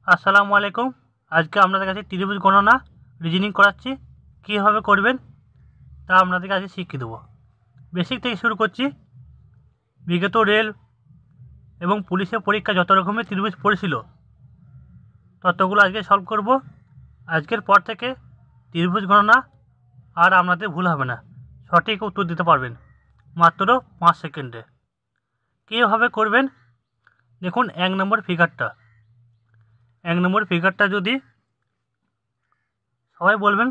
আসসালামু আলাইকুম। আজকে আপনাদের কাছে ত্রিভুজ গণনা রিজনিং করাচ্ছি। কীভাবে করবেন তা আপনাদেরকে আজকে শিখিয়ে দেবো। বেসিক থেকে শুরু করছি। বিগত রেল এবং পুলিশের পরীক্ষা যত রকমের ত্রিভুজ পড়েছিল ততগুলো আজকে সলভ করব। আজকের পর থেকে ত্রিভুজ গণনা আর আপনাদের ভুল হবে না, সঠিক উত্তর দিতে পারবেন মাত্র 5 সেকেন্ডে। কীভাবে করবেন দেখুন। 1 নম্বর ফিগারটা যদি সবাই বলবেন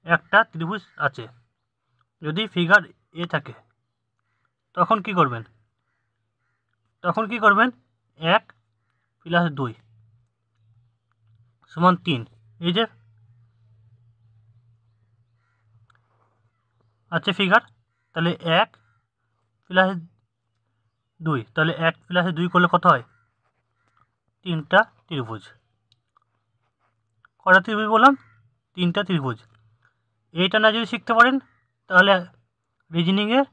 একটা ত্রিভুজ আছে, যদি ফিগার এ থাকে তখন কি করবেন 1 + 2 = 3। এই যে আছে ফিগার, তাহলে 1 + 2, তাহলে 1 + 2 করলে কত হয়? 3টা ত্রিভুজ। কটা ত্রিভুজ বললাম? 3টা ত্রিভুজ। এইটা না যদি শিখতে পারেন তাহলে রিজনিংয়ের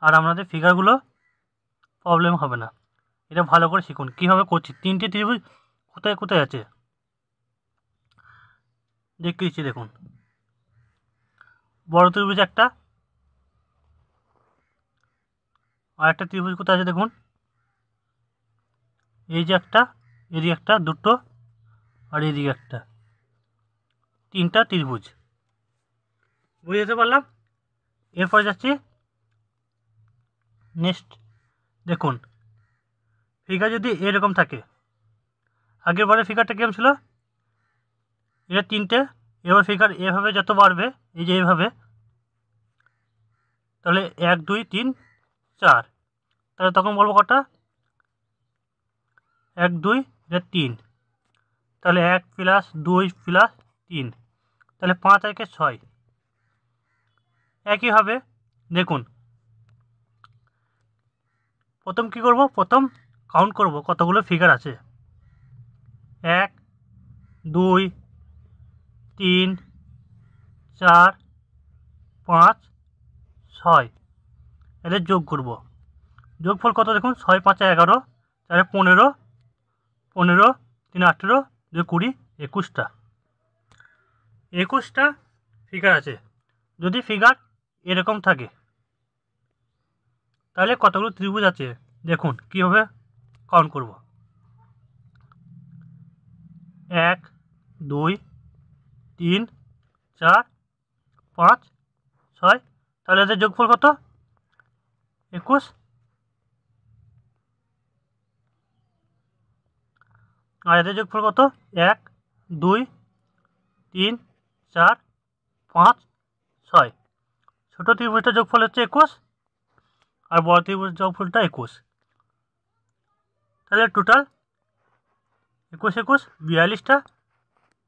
আর আপনাদের ফিগারগুলো প্রবলেম হবে না। এটা ভালো করে শিখুন কীভাবে করছি। 3টে ত্রিভুজ কোথায় কোথায় আছে দেখিয়ে দিচ্ছি। দেখুন, বড় ত্রিভুজ একটা, আর একটা ত্রিভুজ কোথায় আছে দেখুন। এই যে একটা, এদিকে একটা, দুটো, আর এদিকে একটা, 3টা ত্রিভুজ। বুঝতে পারলাম। এরপরে যাচ্ছি নেক্সট। দেখুন, ফিগার যদি এরকম থাকে, আগের বারের ফিগারটা কেমন ছিল? এটা 3টে। এবার ফিগার এভাবে যত বাড়বে, এই যে এইভাবে, তাহলে 1 2 3 4, তাহলে তখন বলবো কটা? 1 2 3, তাহলে 1 + 2 + 3, তাহলে 5 আর 6। একইভাবে দেখুন, প্রথম কি করব? প্রথম কাউন্ট করব কতগুলো ফিগার আছে। 1 2 3 4 5 6, এদের যোগ করব। যোগফল কত দেখুন? 6 5 11, তাহলে 15 15 3 18 2 20 21টা। 21টা ফিগার আছে। যদি ফিগার এরকম থাকে তাহলে কতগুলো ত্রিভুজ আছে দেখুন কীভাবে কাউন্ট করব। 1 2 3 4 5 6, তাহলে এদের যোগফল কত? 21। আর এদের যোগফল কত? 1 2 3 4 5 6। ছোটো ত্রিভুজটার যোগফল হচ্ছে 21, আর বড় ত্রিভুজের যোগফলটা 21। তাহলে টোটাল 21 21 42টা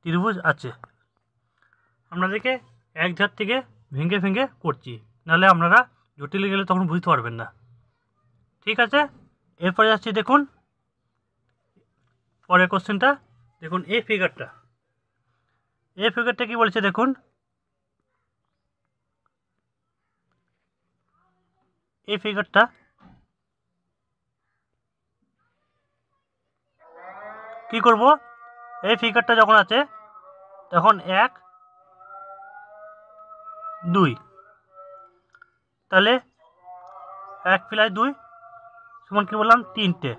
ত্রিভুজ আছে। আপনাদেরকে এক ধার থেকে ভেঙে ভেঙে করছি, নাহলে আপনারা জটিলে গেলে তখন বুঝতে পারবেন না। ঠিক আছে, এরপরে যাচ্ছি। দেখুন পরের কোশ্চেনটা। দেখুন এই ফিগারটা কি বলছে দেখুন। এই ফিগারটা কি করব? এই ফিগারটা যখন আছে তখন 1 2, তাহলে 1 + 2 সমান কি বললাম? 3টে।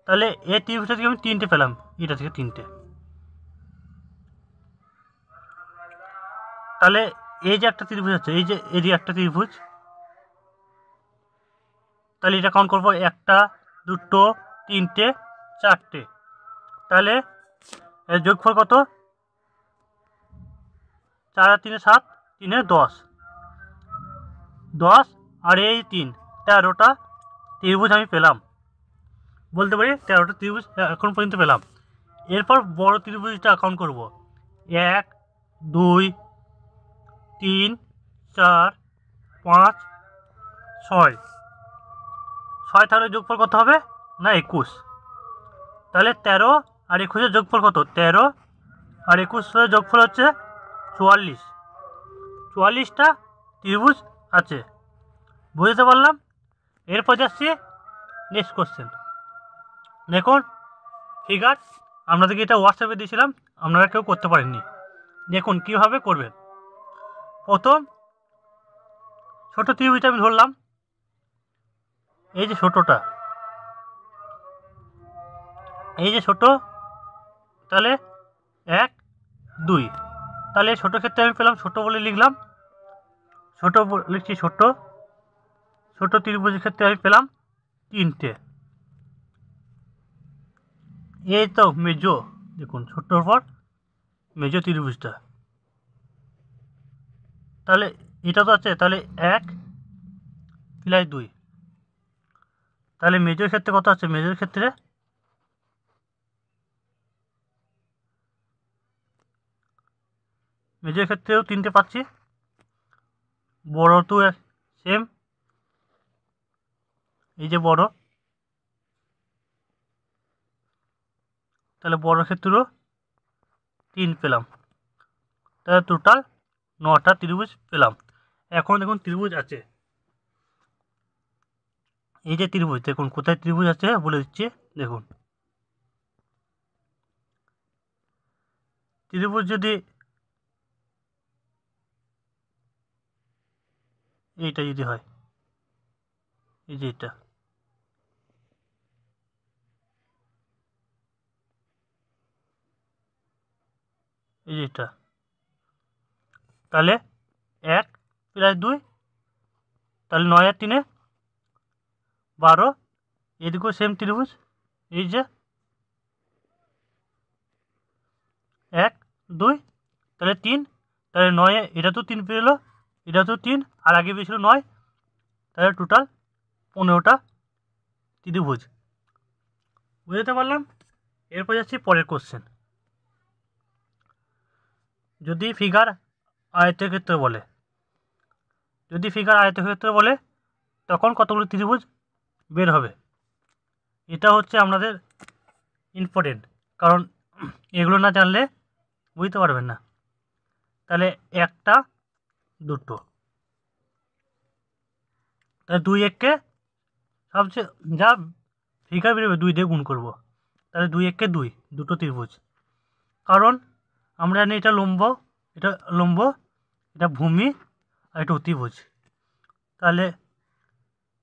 তাহলে এই ত্রিভুজটা থেকে আমি 3টে পেলাম, এটা থেকে 3টে। তাহলে এই যে একটা ত্রিভুজ আছে, এই যে এদিকে একটা ত্রিভুজ, তাহলে এটা কাউন্ট করবো 1টা 2টো 3টে 4টে। তাহলে এর যোগফল কত? 4 আর 3 7, 3 10 10, আর এই 3 13টা ত্রিভুজ আমি পেলাম। বলতে পারি 13টা ত্রিভুজ এখন পর্যন্ত পেলাম। এরপর বড় ত্রিভুজটা কাউন্ট করব। 1 2 3 4 5 6 6, তাহলে যোগফল কত হবে? না 21। তাহলে 13 আর 21-এর যোগফল কত? 13 আর 21-এর যোগফল হচ্ছে 44। 44টা ত্রিভুজ আছে। বুঝতে পারলাম। এরপর যাচ্ছি নেক্সট কোশ্চেন। দেখুন ফিগার আপনাদেরকে এটা হোয়াটসঅ্যাপে দিয়েছিলাম, আপনারা কেউ করতে পারেননি। দেখুন কীভাবে করবেন। প্রথম ছোটো ত্রিভুজটা আমি ধরলাম, এই যে ছোটোটা, এই যে ছোটো, তাহলে 1 2, তাহলে ছোটো ক্ষেত্রে আমি পেলাম, ছোটো বলে লিখলাম, ছোটো লিখছি ছোটো, ছোটো ত্রিভুজের ক্ষেত্রে আমি পেলাম 3টে। এই তো মেজো, দেখুন ছোটোর পর মেজো ত্রিভুজটা, তাহলে এটা তো আছে, তাহলে 1 + 2, তাহলে মেজোর ক্ষেত্রে কত আছে, মেজোর ক্ষেত্রে মেজোর ক্ষেত্রেও 3টে পাচ্ছি, বড় তো সেম, এই যে বড়, তাহলে বড় ক্ষেত্রেও 3 পেলাম, তাহলে টোটাল 9টা ত্রিভুজ পেলাম। এখন দেখুন ত্রিভুজ আছে, এই যে ত্রিভুজ, দেখুন কোথায় ত্রিভুজ আছে বলে দিচ্ছি। দেখুন ত্রিভুজ যদি এইটা যদি হয়, এই যে এটা, এই যে এটা, তাহলে 1 + 2, তাহলে 9 আর 3 12, এদিকেও সেম ত্রিভুজ, এই যে 1 2, তাহলে 3, তাহলে 9, এটা তো 3 পেলো, এটা তো 3, আর আগে পেয়েছিল 9, তাহলে টোটাল 15টা ত্রিভুজ। বুঝতে পারলাম। এরপর যাচ্ছি পরের কোশ্চেন। যদি ফিগার আয়তক্ষেত্র বলে, যদি ফিগার আয়তক্ষেত্র বলে তখন কতগুলো ত্রিভুজ বের হবে? এটা হচ্ছে আপনাদের ইম্পর্টেন্ট, কারণ এগুলো না জানলে বুঝতে পারবেন না। তাহলে 1টা 2টো, তাহলে 2 1-কে সবচেয়ে যা ফিগার বেরোবে 2 দিয়ে গুণ করব, তাহলে 2 1-কে 2, দুটো ত্রিভুজ। কারণ আমরা জানি এটা লম্ব, এটা লম্ব, এটা ভূমি, আর এটা অতিভুজ। তাহলে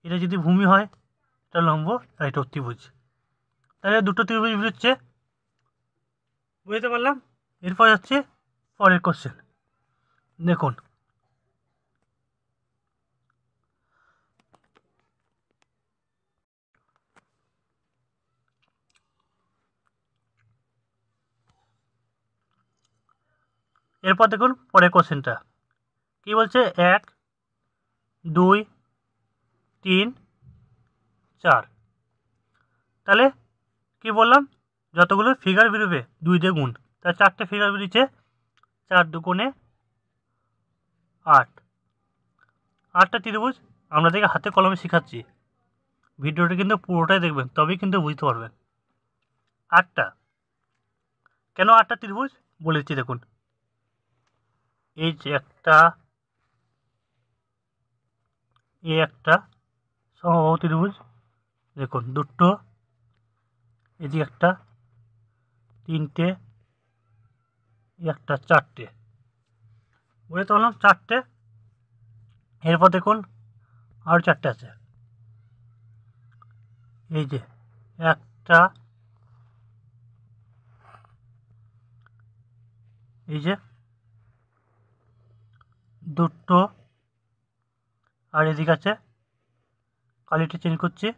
এটা যদি ভূমি হয়, এটা লম্ব, আর এটা অতিভুজ, তাহলে দুটো ত্রিভুজ বেরোচ্ছে। বুঝতে পারলাম। এরপর যাচ্ছে পরের কোশ্চেন। দেখুন এরপর দেখুন পরের কোশ্চেনটা কী বলছে। 1 2 3 4, তাহলে কি বললাম, যতগুলো ফিগার বেরোবে 2 দিয়ে গুণ, তাহলে 4টে ফিগার বেরিয়েছে, 4 2 8, 8টা ত্রিভুজ। আপনাদেরকে হাতে কলমে শেখাচ্ছি, ভিডিওটা কিন্তু পুরোটাই দেখবেন, তবেই কিন্তু বুঝতে পারবেন। 8টা, কেন 8টা ত্রিভুজ বলেছি দেখুন, এই যে একটা, এই একটা সমবাহু ত্রিভুজ, দেখুন দুটো, এই যে একটা, 3টে, একটা, 4টে। বুঝতে পারলাম 4টে। এরপর দেখুন আরও 4টে আছে, এই যে একটা, এই যে দুটো, আর এদিকে আছে, কালিটা চেঞ্জ করছি,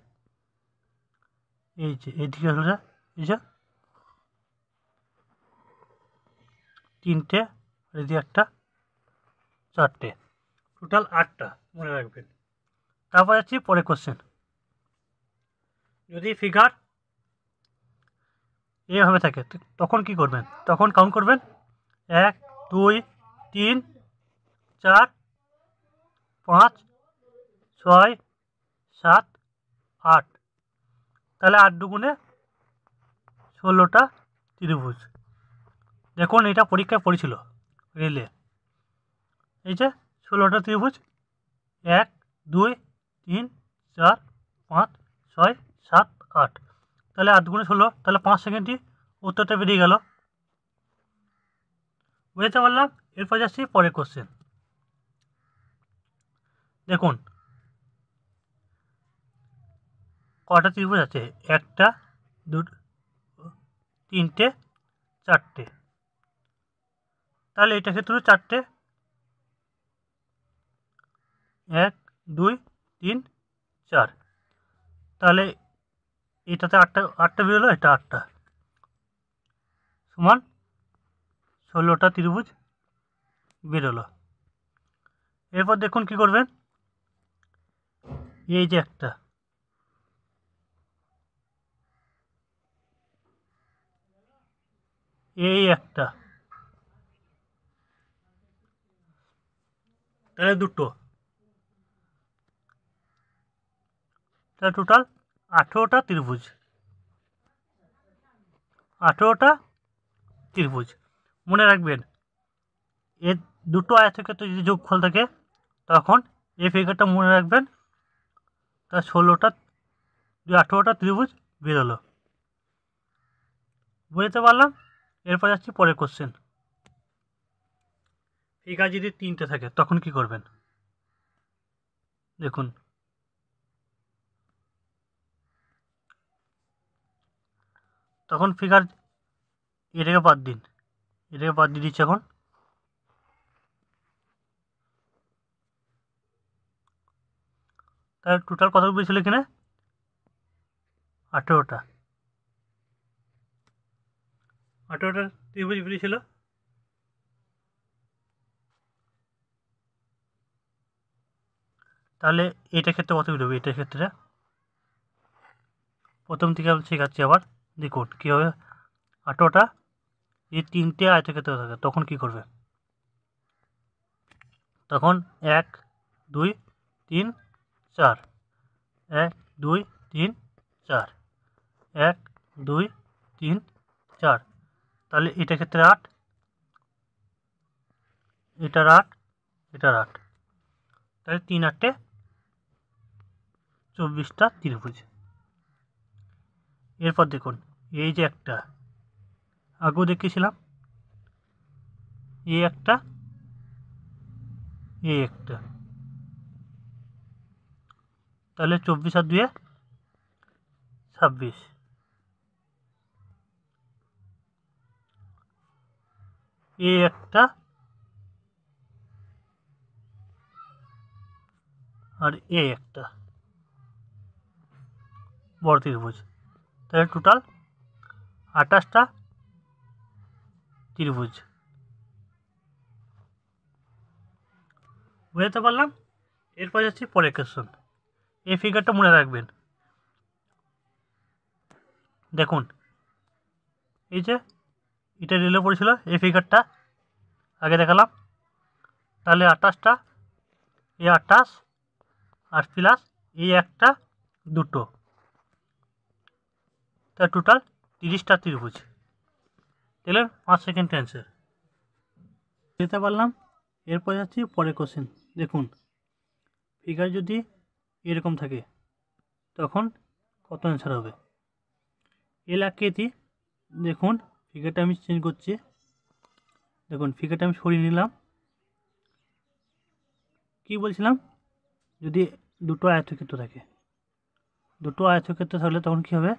এই যে এদিকে হলো, এই যে 3টে, আর এদিকে একটা, 4টে, টোটাল 8টা মনে রাখবেন। তারপর যাচ্ছি পরের কোশ্চেন। যদি ফিগার এভাবে থাকে তখন কি করবেন? তখন কাউন্ট করবেন 1 2 3 4 5 6 7 8, তাহলে 8 2 16টা ত্রিভুজ। দেখুন এটা পরীক্ষায় পড়েছিল রেলে, এই যে 16টা ত্রিভুজ, 1 2 3 4 5 6 7 8, তাহলে 8 2 16, তাহলে 5 সেকেন্ডই উত্তরটা বেরিয়ে গেল। বুঝতে পারলাম। এরপর যাচ্ছি পরের কোশ্চেন। দেখুন কটা ত্রিভুজ আছে, একটা, দুটো, তিনটে, চারটে। তাহলে এটা ক্ষেত্রে 4টে, 1 2 3 4। তাহলে এটাতে 8টা বেরোলো, এটা 8টা, সমান 16টা ত্রিভুজ বেরোলো। এরপর দেখুন কি করবেন, এই যে একটা, এই একটা, তাহলে দুটো, তাহলে টোটাল 18টা ত্রিভুজ। 18টা ত্রিভুজ মনে রাখবেন। এর দুটো আয়তক্ষেত্রে যদি যোগফল থাকে তখন এই ফিগারটা মনে রাখবেন। তা 16টা 18টা ত্রিভুজ বেরোলো। বুঝতে পারলাম। এরপর যাচ্ছি পরের কোশ্চেন। ফিগার যদি 3টে থাকে তখন কি করবেন দেখুন। তখন ফিগার এটাকে বাদ দিন, এটাকে বাদ দিয়ে দিচ্ছি এখন। তাহলে টোটাল কত বেরিয়েছিল এখানে, 18টা। 18টা ত্রিভুজ বেরিয়েছিল। তাহলে এটার ক্ষেত্রে কত বেরোবে, এটার ক্ষেত্রে প্রথম থেকে আমি শেখাচ্ছি আবার। দেখুন কীভাবে 18টা এই 3টে আয়তক্ষেত্র থাকে তখন কি করবে। তখন 1 2 3 4, 1 2 3 4, 1 2 3 4। তাহলে এটা ক্ষেত্রে 8, এটার 8, এটার 8। তাহলে 3 8 24টা ত্রিভুজ। এরপর দেখুন এই যে একটা, আগেও দেখিয়েছিলাম, এই একটা, এই একটা। তাহলে 24 আর 2 26। এই একটা আর এই একটা বড় ত্রিভুজ। তাহলে টোটাল 28টা ত্রিভুজ। বুঝতে পারলাম। এরপর যাচ্ছি পরের কোশ্চেন। এই ফিগারটা মনে রাখবেন। দেখুন এই যে এটা রেলে পড়েছিল, এই ফিগারটা আগে দেখালাম। তাহলে 28টা, এই 28 আর প্লাস এই একটা, দুটো, তা টোটাল 30টা ত্রিভুজ। দিলেন 5 সেকেন্ড অ্যান্সার। যেতে পারলাম। এরপর যাচ্ছি পরের কোশ্চেন। দেখুন ফিগার যদি এরকম থাকে তখন কত অ্যান্সার হবে। এল আকৃতি। দেখুন ফিগারটা আমি চেঞ্জ করছি। দেখুন ফিগারটা আমি সরিয়ে নিলাম। কি বলছিলাম, যদি দুটো আয়তক্ষেত্র থাকে, দুটো আয়তক্ষেত্র থাকলে তখন কী হবে,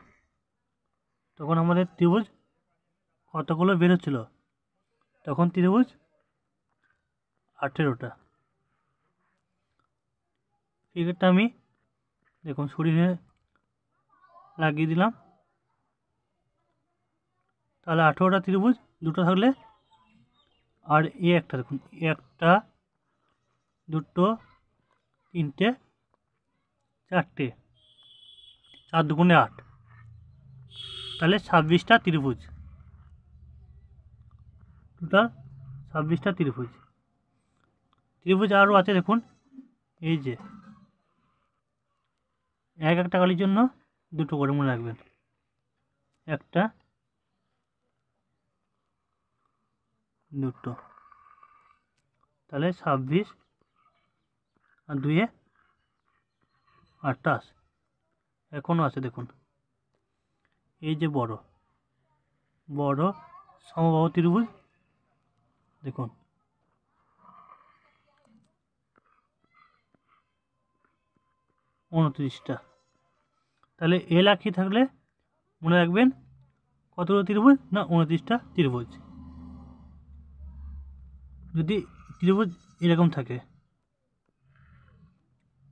তখন আমাদের ত্রিভুজ কতগুলো বেরোচ্ছিল, তখন ত্রিভুজ 18টা। ফিগারটা আমি দেখুন সরিয়ে লাগিয়ে দিলাম। তাহলে 18টা ত্রিভুজ দুটো থাকলে, আর এ একটা দেখুন, একটা, দুটো, তিনটে, চারটে, 4 দুগুণে 8, তাহলে 26টা ত্রিভুজ। টোটাল 26টা ত্রিভুজ। ত্রিভুজ আরও আছে দেখুন, এই যে এক একটা কালির জন্য দুটো করে মনে রাখবেন। একটা, দুটো, তাহলে 26 আর 2 28। এখনও আছে দেখুন, এই যে বড়, বড় সমবাহু ত্রিভুজ দেখুন 29টা। তাহলে এল আঁকি থাকলে মনে রাখবেন কতগুলো ত্রিভুজ না 29টা ত্রিভুজ। যদি ত্রিভুজ এরকম থাকে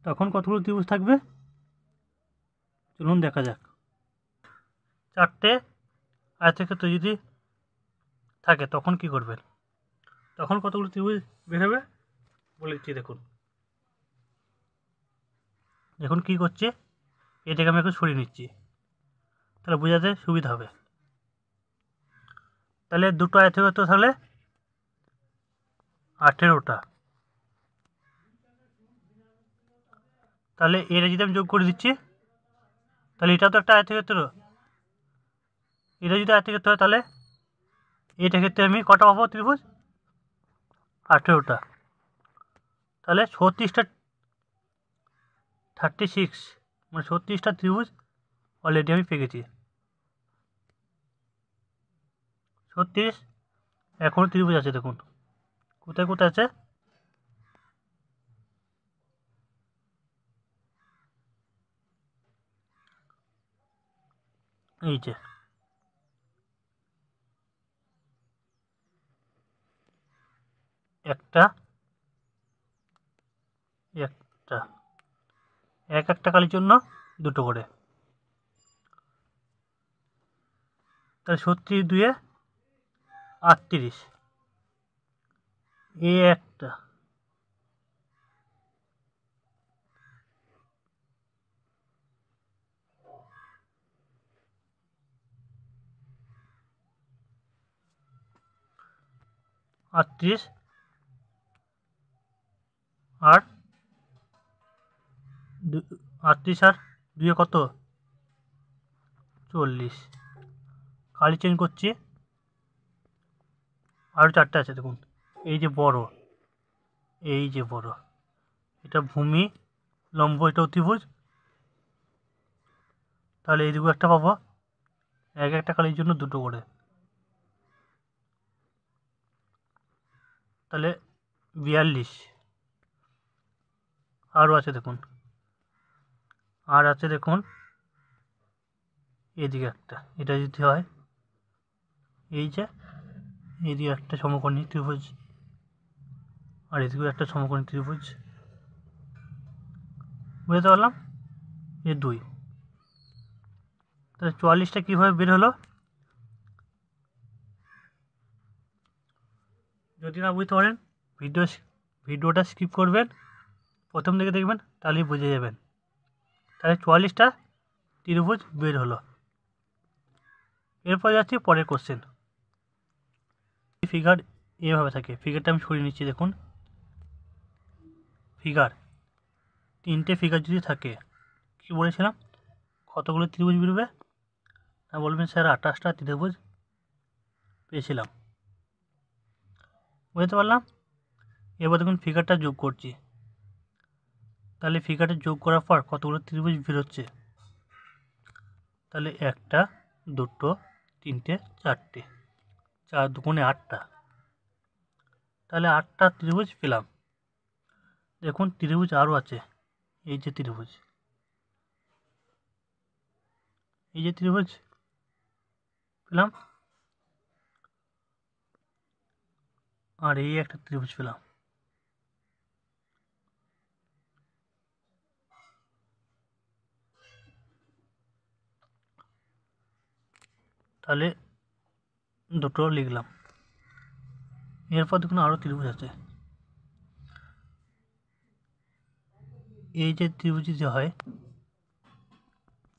তখন কতগুলো ত্রিভুজ থাকবে চলুন দেখা যাক। 4টে আয়তক্ষেত্র যদি থাকে তখন কি করবেন, তখন কতগুলো ত্রিভুজ বের হবে বলে দিচ্ছি। দেখুন এখন কী করছে, এটাকে আমি একটু সরিয়ে নিচ্ছি তাহলে বোঝাতে সুবিধা হবে। তাহলে দুটো আয়তক্ষেত্র তাহলে 18টা। তাহলে এটা যদি আমি যোগ করে দিচ্ছি তাহলে এটা তো একটা আয়তক্ষেত্র, এটা যদি আয়তক্ষেত্র হয় তাহলে এটা ক্ষেত্রে আমি কটা পাবো ত্রিভুজ 18টা। তাহলে 36টা 36 মানে 36টা ত্রিভুজ অলরেডি আমি পেয়ে গেছি। 36 এখনও ত্রিভুজ আছে দেখুন কোথায় কোথায় আছে। এই যে একটা একটা একটা কালির জন্য দুটো করে, তাহলে 36 2 38 এ একটা, আটত্রিশ আর 38 আর 2 কত 40। কালি চেঞ্জ করছি, আরও 4টে আছে দেখুন। এই যে বড়, এই যে বড় এটা ভূমি লম্ব এটা অতিভুজ, তাহলে এইদিকে একটা পাবো, একটা কালির জন্য দুটো করে, তাহলে 42। আরও আছে দেখুন, আর আছে দেখুন এদিকে একটা, এটা যদি হয় এই যে এদিকে একটা সমকোণী ত্রিভুজ আর এদিকেও একটা সমকোণী ত্রিভুজ, বুঝতে পারলাম। 2 তাহলে 44টা কীভাবে বের হলো, যদি না বুঝতে পারেন ভিডিওটা স্কিপ করবেন, প্রথম থেকে দেখবেন তাহলেই বুঝে যাবেন। তাহলে 44টা ত্রিভুজ বের হলো। এরপর যাচ্ছি পরের কোশ্চেন। ফিগার এভাবে থাকে, ফিগারটা আমি সরিয়ে নিচ্ছি দেখুন। ফিগার 3টে ফিগার যদি থাকে কী বলেছিলাম কতগুলো ত্রিভুজ বেরোবে না, বলবেন স্যার 28টা ত্রিভুজ পেয়েছিলাম, বুঝতে পারলাম। এবার দেখুন ফিগারটা যোগ করছি, তাহলে ফিগারটা যোগ করার পর কতগুলো ত্রিভুজ বেরোচ্ছে, তাহলে 1 2 3 4টে, 4 2 8টা, তাহলে 8টা ত্রিভুজ পেলাম। দেখুন ত্রিভুজ আরও আছে, এই যে ত্রিভুজ, এই যে ত্রিভুজ পেলাম, আর এই একটা ত্রিভুজ পেলাম। তাহলে দুটো লিখলাম। এরপর দেখুন আরও ত্রিভুজ আছে, এই যে ত্রিভুজ যে হয়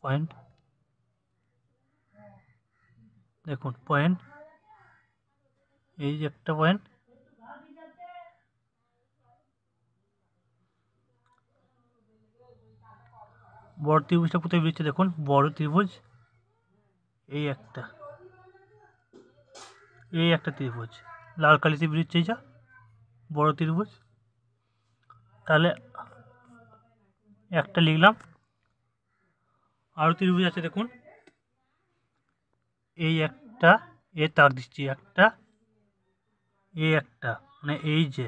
পয়েন্ট, দেখুন পয়েন্ট, এই যে একটা পয়েন্ট, বড় ত্রিভুজটা কোথায় বেরোচ্ছে দেখুন, বড় ত্রিভুজ এই একটা, এই একটা ত্রিভুজ লাল কালিতে বেরোচ্ছে, এই যা বড় ত্রিভুজ। তাহলে একটা লিখলাম, আরও ত্রিভুজ আছে দেখুন, এই একটা এ তার দিচ্ছি একটা, এই একটা, মানে এই যে,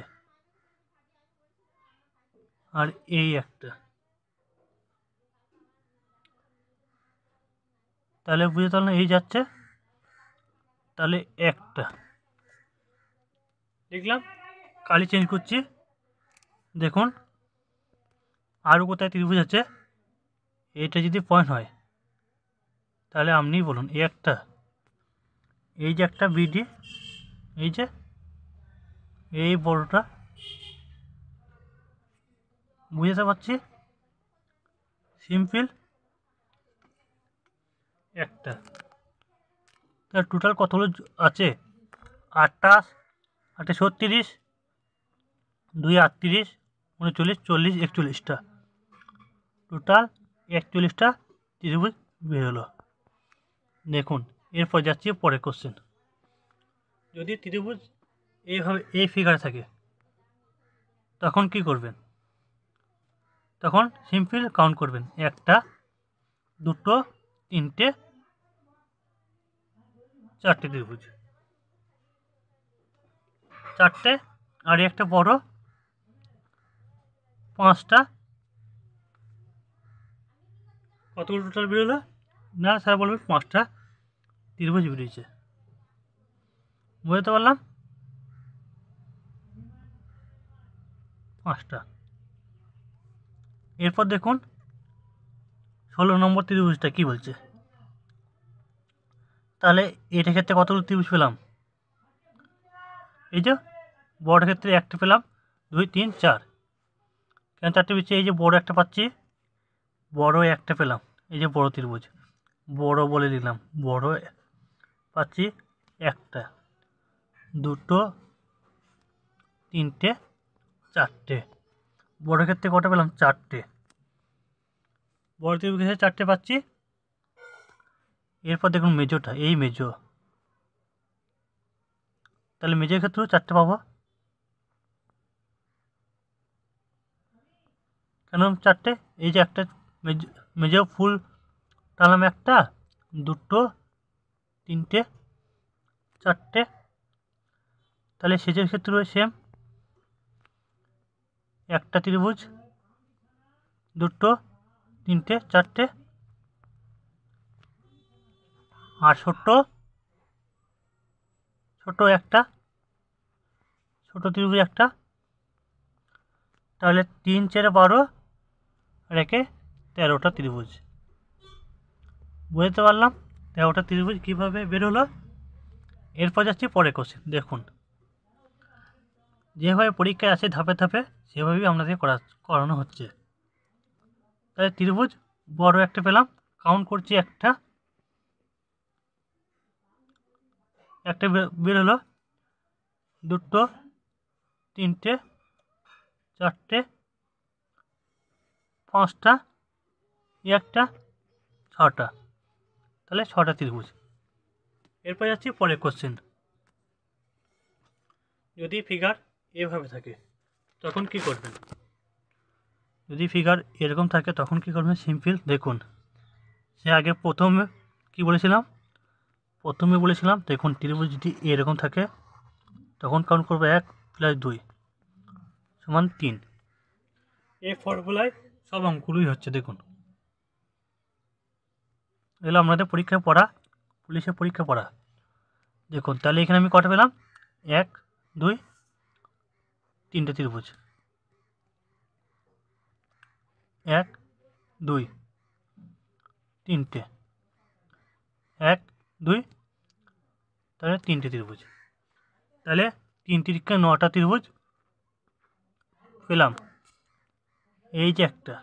আর এই একটা। তাহলে বুঝতে পারলাম এই যাচ্ছে, তাহলে একটা দেখলাম। কালি চেঞ্জ করছি, দেখুন আরও কোথায় ত্রিভুজ আছে। এটা যদি পয়েন্ট হয় তাহলে আপনিই বলুন। এই একটা, এই যে একটা বিডি, এই যে এই বড়টা, বুঝতে পারছি। সিম্পল একটা। তার টোটাল কতগুলো আছে? 28, 38, 2 38, 39, 40, 41টা। টোটাল 41টা ত্রিভুজ বেরোলো। দেখুন এরপর যাচ্ছি পরের কোশ্চেন। যদি ত্রিভুজ এইভাবে এই ফিগারে থাকে তখন কি করবেন? তখন সিম্পল কাউন্ট করবেন, একটা, দুটো, তিনটে, চারটে ত্রিভুজ, চারটে, আর একটা বড়, পাঁচটা। কতগুলো টোটাল বেরোলো? না স্যার বলবেন 5টা ত্রিভুজ বেরিয়েছে। বুঝতে পারলাম 5টা। এরপর দেখুন 16 নম্বর ত্রিভুজটা কি বলছে। তাহলে এটা ক্ষেত্রে কতগুলো ত্রিভুজ পেলাম? এই যে বড় ক্ষেত্রে একটা পেলাম, 2 3 4। কেন 4টে পেয়েছি? এই যে বড় একটা পাচ্ছি, বড় একটা পেলাম, এই যে বড় ত্রিভুজ, বড় বলে দিলাম, বড় পাচ্ছি একটা, দুটো, তিনটে, চারটে। বড় ক্ষেত্রে কটা পেলাম? 4টে। বড় ত্রিভুজ ক্ষেত্রে 4টে পাচ্ছি। এরপর দেখুন মেজোটা, এই মেজো, তাহলে মেজোর ক্ষেত্রেও 4টে পাবো। কেন 4টে? এই যে একটা মেজো ফুল টানলাম, একটা, দুটো, তিনটে, চারটে। তাহলে সেচের ক্ষেত্রেও সেম, একটা ত্রিভুজ, দুটো, তিনটে, চারটে। আর ছোট একটা, ছোট ত্রিভুজ একটা। তাহলে 3 4 12, আর একে 13টা ত্রিভুজ। বুঝতে পারলাম 13টা ত্রিভুজ কীভাবে বেরোলো। এরপর যাচ্ছি পরের কোশ্চেন। দেখুন যেভাবে পরীক্ষায় আসে ধাপে ধাপে সেভাবেই আপনাদের করানো হচ্ছে। তাহলে ত্রিভুজ বড় একটা পেলাম, কাউন্ট করছি, একটা, একটা বেরোলো, দুটো, তিনটে, চারটে, পাঁচটা, একটা, 6টা। তাহলে 6টা ত্রিভুজ। এরপর যাচ্ছি পরের কোশ্চেন। যদি ফিগার এভাবে থাকে তখন কি করবেন? যদি ফিগার এরকম থাকে তখন কি করবেন? সিম্পল দেখুন, সে আগে প্রথমে কি বলেছিলাম? প্রথমে বলেছিলাম দেখুন ত্রিভুজ যদি এরকম থাকে তখন কাউন্ট করবো 1 + 2 = 3। এই ফর্মুলায় সব অঙ্কগুলোই হচ্ছে। দেখুন এগুলো আপনাদের পরীক্ষায় পড়া, পুলিশের পরীক্ষা পড়া। দেখুন তাহলে এখানে আমি কটা পেলাম? 1 2 3টে ত্রিভুজ, 1 2 3টে, 1 2, তাহলে 3টে ত্রিভুজ। তাহলে 3 3 9টা ত্রিভুজ পেলাম। এই যে একটা,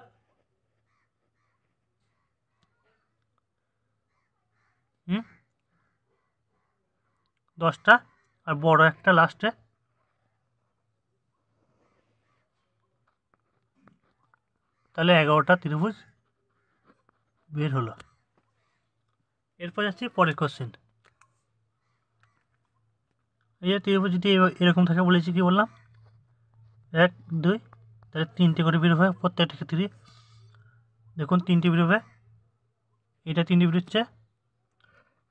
10টা, আর বড় একটা লাস্টে। তাহলে 11টা ত্রিভুজ বের হলো। এরপর যাচ্ছি পরের কোশ্চেন। এই যে ত্রিভুজ যদি এরকম থাকে বলেছি, কি বললাম? 1 2, তাহলে 3টে করে বেরোবে প্রত্যেকটা ক্ষেত্রে। দেখুন 3টে বেরোবে, এটা 3টে বেরোচ্ছে,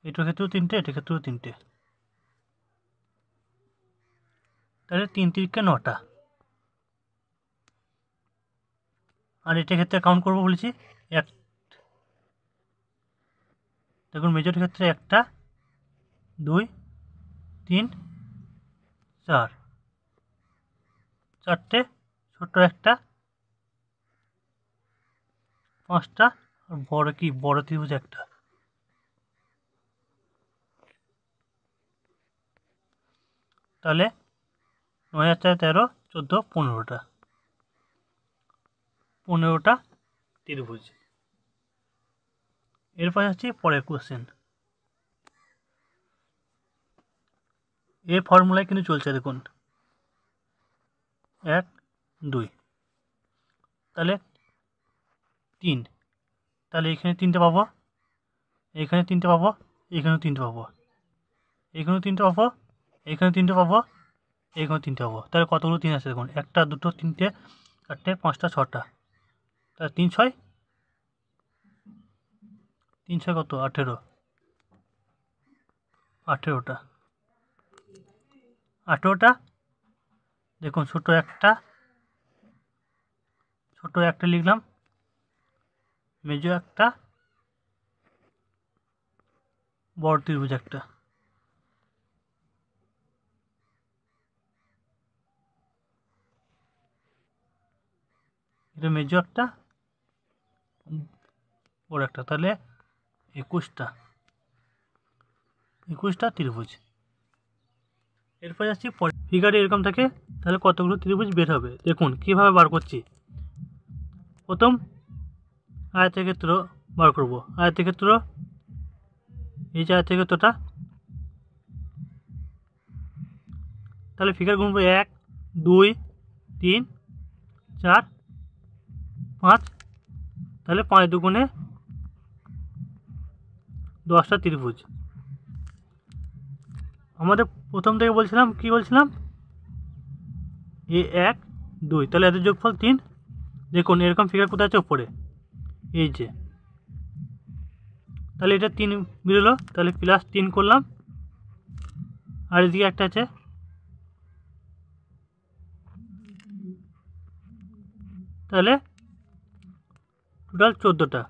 এটার ক্ষেত্রেও 3টে, এটার ক্ষেত্রেও 3টে। তাহলে 3 3 9টা। আর এটার ক্ষেত্রে কাউন্ট করবো বলেছি এক, দেখুন মেজর ক্ষেত্রে 1টা 2 3 4, 4টে, ছোট একটা 5টা, আর বড় ত্রিভুজ একটা। তাহলে 9 আর 4 13, 14, 15টা 15টা ত্রিভুজ। এরপর আসছি পরের কোশ্চেন। এই ফর্মুলায় কিন্তু চলছে, দেখুন 1 2, তাহলে 3, তাহলে এখানে 3টে পাবো, এখানে 3টে পাবো, এখানেও 3টে পাবো, এখানেও 3টে পাবো, এখানে 3টে পাবো, এখানেও 3টে পাবো। তাহলে কতগুলো 3 আছে দেখুন, 1টা 2টো 3টে 4টে 5টা 6টা, তাহলে 3 6 কত 18, 18টা। দেখুন ছোট একটা লিখলাম, মেজো একটা, বড় ত্রিভুজ একটা। এটা মেজো একটা, বড় একটা, তাহলে 21টা ত্রিভুজ। এরপর যাচ্ছি ফিগারে এরকম থাকে, তাহলে কতগুলো ত্রিভুজ বের হবে দেখুন কিভাবে বার করছি। প্রথম আয়তক্ষেত্র বার করব, আয়তক্ষেত্র, এই যে আয়তক্ষেত্রটা, তাহলে ফিগার গুনব 1 2 3 4 5, তাহলে 5 দুগুণে 10টা ত্রিভুজ। আমাদের প্রথম থেকে বলছিলাম কি বলছিলাম, এ 1 2, তাহলে এদের যোগফল 3। দেখুন এরকম ফিগার কোথায় আছে, উপরে, এই যে, তাহলে এটা 3 বেরোলো, তাহলে +3 করলাম, আর এদিকে একটা আছে, তাহলে টোটাল 14টা।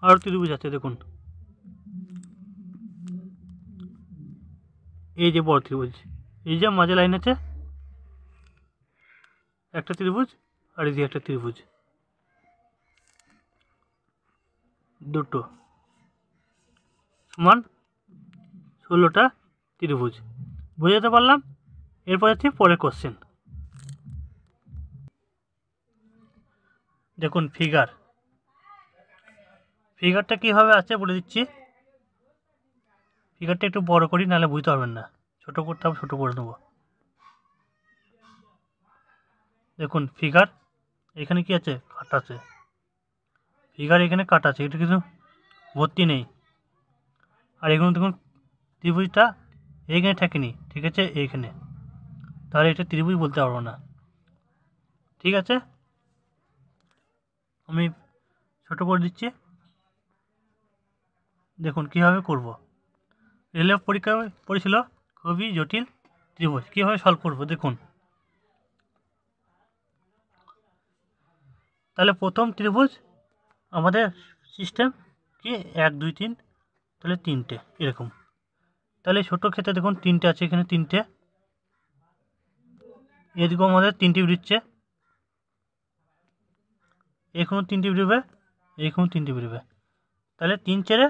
আরও ত্রিভুজ আছে দেখুন, এই যে বড় ত্রিভুজ, এই যে মাঝে লাইন আছে একটা ত্রিভুজ, আর এদিকে একটা ত্রিভুজ, দুটো সমান 16টা ত্রিভুজ। বোঝাতে পারলাম। এরপর হচ্ছে পরের কোশ্চেন। দেখুন ফিগারটা কীভাবে আছে বলে দিচ্ছি। ফিগারটা একটু বড় করি, নাহলে বুঝতে পারবেন না, ছোটো করতে হবে, ছোটো করে দেবো। দেখুন ফিগার এখানে কি আছে, কাট আছে, ফিগার এখানে কাট আছে, এটা কিন্তু ভর্তি নেই। আর এখানে দেখুন ত্রিভুজটা এইখানে ঠেকেনি, ঠিক আছে এইখানে, তাহলে এটা ত্রিভুজ বলতে পারবো না। ঠিক আছে, আমি ছোটো করে দিচ্ছি। দেখুন কীভাবে করব। রেলের পরীক্ষায় পড়েছিল খুবই জটিল ত্রিভুজ, কীভাবে সলভ করব দেখুন। তাহলে প্রথম ত্রিভুজ আমাদের সিস্টেম কি 1 2 3, তাহলে 3টে এরকম। তাহলে ছোটো ক্ষেত্রে দেখুন 3টে আছে, এখানে 3টে, এদিকেও আমাদের 3টে বেরোচ্ছে, এখানেও 3টে বেরোবে, এখানেও 3টে বেরোবে, তাহলে 3 4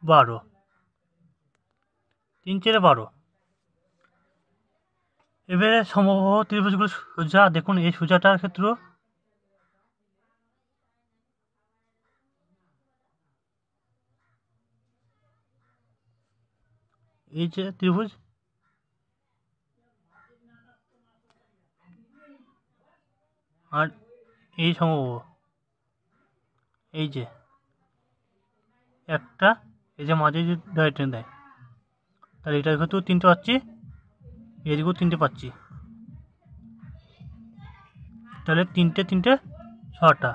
12, 3 4 12। এবারে সমবাহু ত্রিভুজগুলো সোজা, দেখুন এই সোজাটার ক্ষেত্র, এই যে ত্রিভুজ, আর এই সমবাহু, এই যে একটা, এই যে মাঝে যে ডাইরেক্ট টেনে দেয়, তাহলে এটার ক্ষেত্রেও 3টে পাচ্ছি, এদিকেও 3টে পাচ্ছি, তাহলে 3টে 3টে 6টা।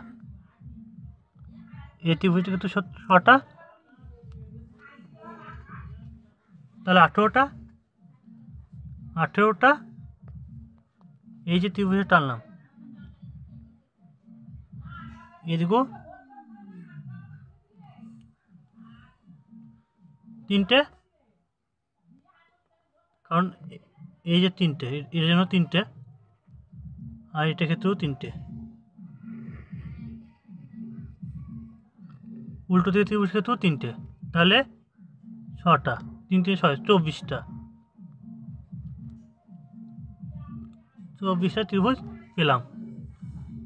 এই ত্রিভুজটা কিন্তু 6টা, তাহলে 18টা এই যে ত্রিভুজে টানলাম, এদিকেও 3টে, কারণ এই যে 3টে, এর জন্য 3টে, আর এটা ক্ষেত্রেও 3টে, উল্টো দিকে ত্রিভুজ ক্ষেত্রেও 3টে, তাহলে 6টা, 3 3 6 24টা, 24টা ত্রিভুজ পেলাম।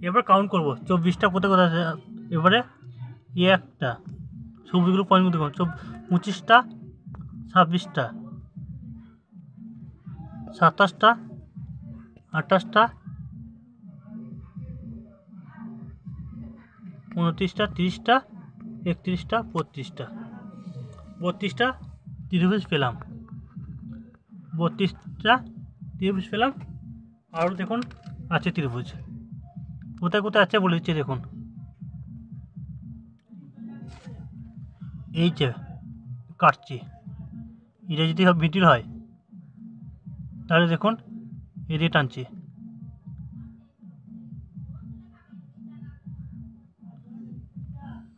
এবার কাউন্ট করবো 24টা কোথায় কোথায় আছে। এবারে একটা সবুজগুলো পয়েন্ট দেখুন, 25টা, 26টা, 27টা, 28টা, 29টা, 30টা, 31টা, 32টা ত্রিভুজ পেলাম। 32টা ত্রিভুজ পেলাম। আরও দেখুন আছে ত্রিভুজ, কোথায় কোথায় আছে বলে দিচ্ছে দেখুন। এই যে কাটছি, এটা যদি মিডিল হয় তাহলে দেখুন এদিকে টানছি,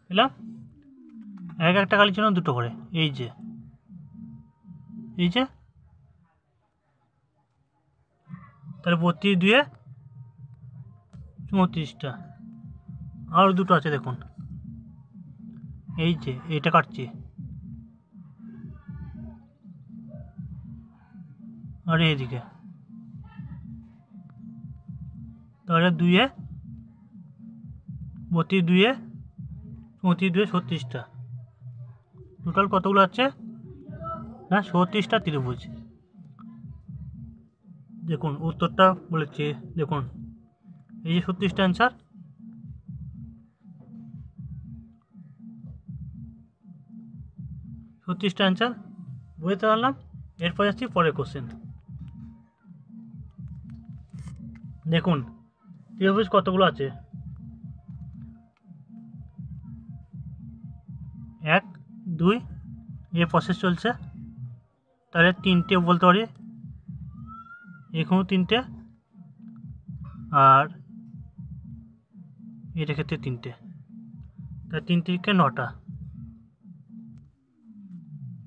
পেলাম। একটা কালির জন্য দুটো করে, এই যে তাহলে 32 2 34টা, আরও দুটো আছে দেখুন, এই যে এইটা কাটছি, আর এইদিকে, তাহলে 2 32 2 34 2 36টা, টোটাল কতগুলো আছে না 36টা ত্রিভুজ। দেখুন উত্তরটা বলেছে, দেখুন এই যে 36টা অ্যান্সার। অ্যান্সার বুঝতে পারলাম। এরপর যাচ্ছি পরের কোশ্চেন। দেখুন ত্রিভুজ কতগুলো আছে, 1 2, এ প্রসেস চলছে, তাহলে 3টে বলতে পারি, এখানেও 3টে, আর এটা ক্ষেত্রে 3টে, তাহলে 3 3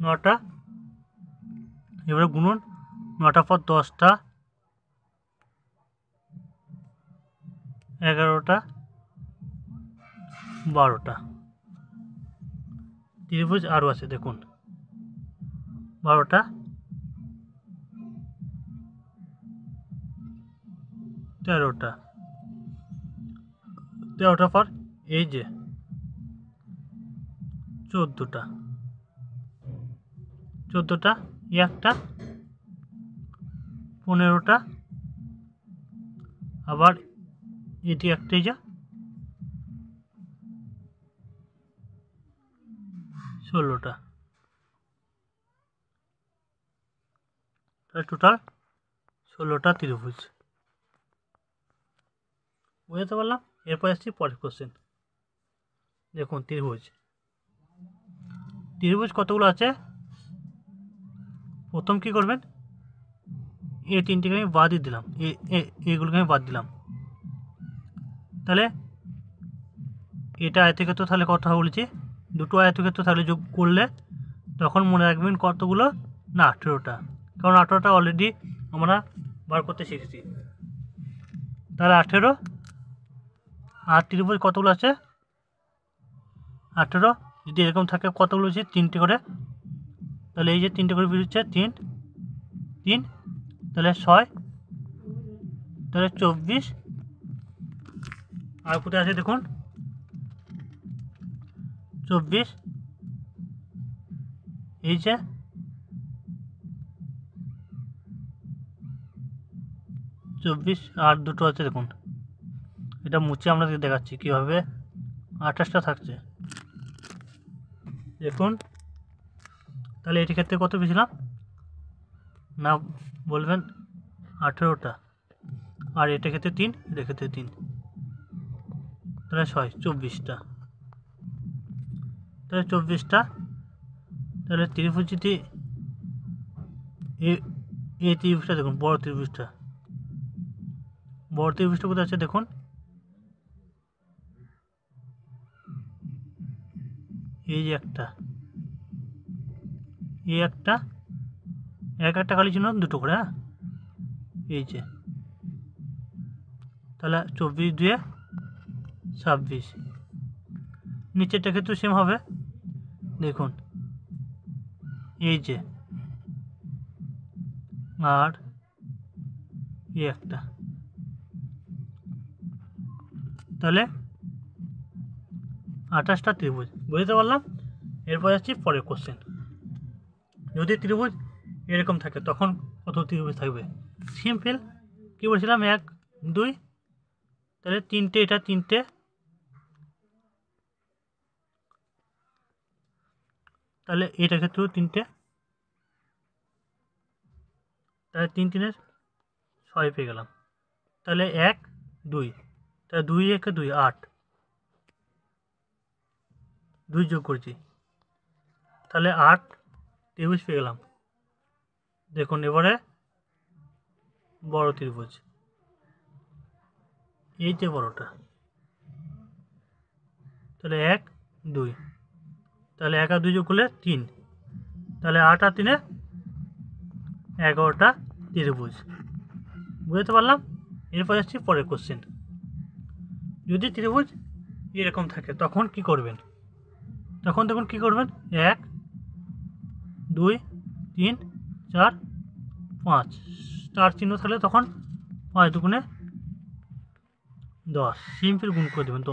9টা। এবারে গুনুন, 9টার পর 10টা, 11টা, 12টা ত্রিভুজ আরও আছে দেখুন, 12টা, 13টা, 13টার পর এই যে 14টা, একটা, 15টা, আবার এটি একটাই যা 16টা, তাহলে টোটাল 16টা ত্রিভুজ। বুঝতে পারলাম। এরপর আসছি পরের কোশ্চেন। দেখুন ত্রিভুজ কতগুলো আছে। প্রথম কি করবেন, এই 3টিকে আমি বাদই দিলাম, এইগুলোকে আমি বাদ দিলাম, তাহলে এটা আয়তক্ষেত্র, তাহলে কথা বলেছি দুটো আয়তক্ষেত্র, তাহলে যোগ করলে তখন মনে রাখবেন কতগুলো না 18টা, কারণ 18টা অলরেডি আমরা বার করতে শিখেছি। তাহলে 18, আর ত্রিভুজ কতগুলো আছে 18, যদি এরকম থাকে কতগুলো আছে 3টে করে, তাহলে এই যে 3টে করে বেরোচ্ছে 3 3, তাহলে 6, তাহলে 24, আর কোথায় আছে দেখুন 24, এই যে 24, আর দুটো আছে দেখুন, এটা মুছে আপনাদের দেখাচ্ছি কীভাবে 28টা থাকছে দেখুন। তাহলে এটি ক্ষেত্রে কত পেয়েছিলাম না বলবেন 18টা, আর এটা ক্ষেত্রে 3, এটা ক্ষেত্রে 3, তাহলে 6 24টা, তাহলে 24টা, তাহলে ত্রিভুজ যদি এই ত্রিভুজটা দেখুন, বড় ত্রিভুজটা কোথায় আছে দেখুন, এই যে একটা, এই একটা, একটা কালি চিহ্ন দুটো করে, হ্যাঁ এই যে, তাহলে 24 2 26। নিচেরটা ক্ষেত্রে সেম হবে, দেখুন এই যে, আর এই একটা, তাহলে 28টা ত্রিভুজ। বুঝতে পারলাম। এরপর যাচ্ছি পরের কোশ্চেন। যদি ত্রিভুজ এরকম থাকে তখন কত ত্রিভুজ থাকবে? সিম্পল, কী বলছিলাম, 1 2, তাহলে তিনটে, এটা তিনটে, তাহলে এটা ক্ষেত্রেও তিনটে, তাহলে 3 3 6 পেয়ে গেলাম। তাহলে 1 2, তাহলে 2 1 2 8, 2 যোগ করছি, তাহলে 8 ত্রিভুজ পেয়ে গেলাম। দেখুন এবারে বড় ত্রিভুজ, এই যে বড়টা, তাহলে 1 2, তাহলে 1 আর 2 যোগ করলে 3, তাহলে 8 আর 3 11টা ত্রিভুজ। বুঝতে পারলাম। এরপর যাচ্ছি পরের কোশ্চেন। যদি ত্রিভুজ এরকম থাকে তখন কি করবেন? তখন দেখুন কি করবেন, 1 2 3 4 5, স্টার চিহ্ন থাকলে তখন 5 দুগুণে 10, সিম্পল গুণ করে দেবেন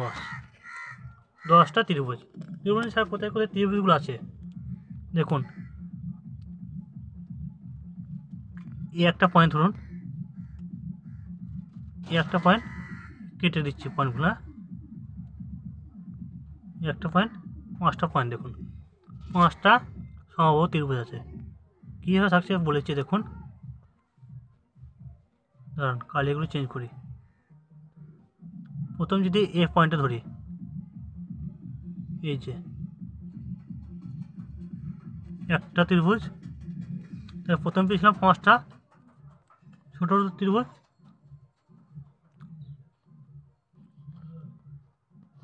10টা ত্রিভুজ। ত্রিভুজ স্যার কোথায় কোথায় ত্রিভুজগুলো আছে দেখুন, এই একটা পয়েন্ট ধরুন, এই একটা পয়েন্ট কেটে দিচ্ছি পয়েন্টগুলো, এই একটা পয়েন্ট, 5টা পয়েন্ট, দেখুন 5টা সমবাহু ত্রিভুজ আছে। কীভাবে থাকছে বলেছি দেখুন, দাঁড়ান কালিগুলো চেঞ্জ করি। প্রথম যদি এ পয়েন্টে ধরি, এই যে একটা ত্রিভুজ, তার প্রথম পেয়েছিলাম 5টা ছোট ত্রিভুজ,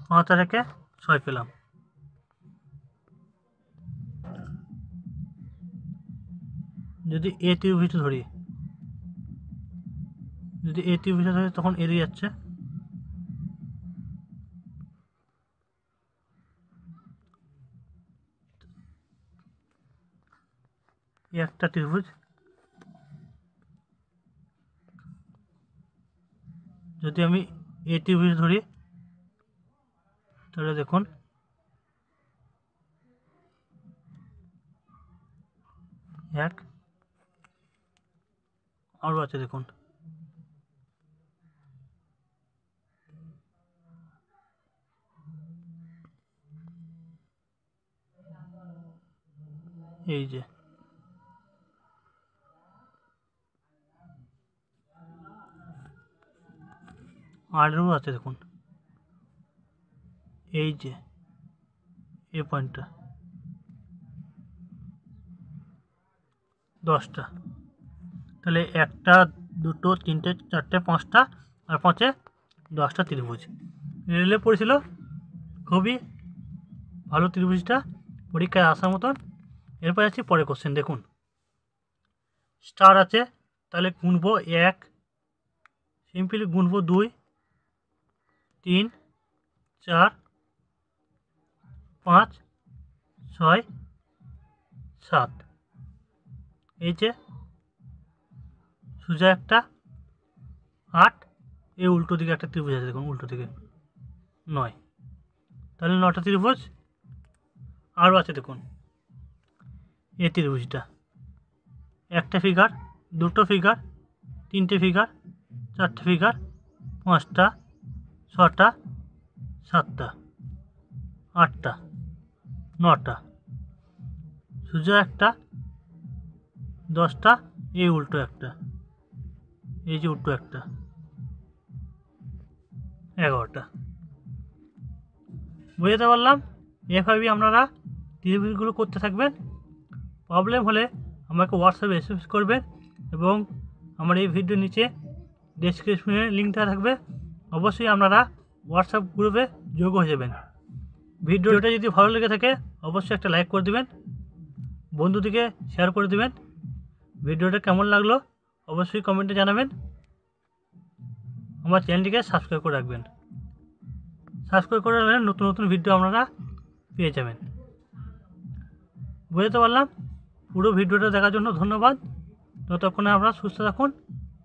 5 আর 1 6 পেলাম। যদি এ ত্রিভুজটা ধরি, তখন এড়িয়ে যাচ্ছে, একটা ত্রিভুজ। যদি আমি এ ত্রিভুজ ধরি, তাহলে দেখুন এক, আরও আছে দেখুন, এই যে আরও আছে দেখুন, এই যে এ পয়েন্টটা, 10টা, তাহলে 1টা 2টো 3টে 4টে 5টা, আর 5এ 10টা ত্রিভুজ। রেলে পড়েছিল, খুবই ভালো ত্রিভুজটা, পরীক্ষায় আসার মতন। এরপর আছি পরের কোশ্চেন। দেখুন স্টার আছে, তাহলে গুনবো 1, সিম্পলি গুনবো 2 3 4 5 6 7, এই যে সোজা একটা 8, এই উল্টো দিকে একটা ত্রিভুজ আছে দেখুন, উল্টো দিকে 9, তাহলে 9টা ত্রিভুজ। আরও আছে দেখুন, এই ত্রিভুজটা, একটা ফিগার, দুটো ফিগার, 3টে ফিগার, 4টে ফিগার, 5টা 6টা 7টা 8টা 9টা, সোজা একটা 10টা, এই উল্টো একটা, এই যে উল্টো একটা 11টা। বুঝতে পারলাম। এভাবেই আপনারা ত্রিভুজগুলো করতে থাকবেন। প্রবলেম হলে আমাকে হোয়াটসঅ্যাপে এসএমএস করবেন এবং আমার এই ভিডিওর নিচে ডেসক্রিপশনে লিঙ্কটা থাকবে। অবশ্যই আপনারা হোয়াটসঅ্যাপ গ্রুপে যোগ হয়ে যাবেন। ভিডিওটা যদি ভালো লেগে থাকে অবশ্যই একটা লাইক করে দেবেন, বন্ধুদিকে শেয়ার করে দেবেন। ভিডিওটা কেমন লাগলো অবশ্যই কমেন্টে জানাবেন। আমার চ্যানেলটিকে সাবস্ক্রাইব করে রাখবেন। সাবস্ক্রাইব করে রাখলে নতুন নতুন ভিডিও আপনারা পেয়ে যাবেন। বুঝতে পারলাম। পুরো ভিডিওটা দেখার জন্য ধন্যবাদ। ততক্ষণে আপনারা সুস্থ থাকুন,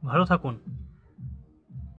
ভালো থাকুন।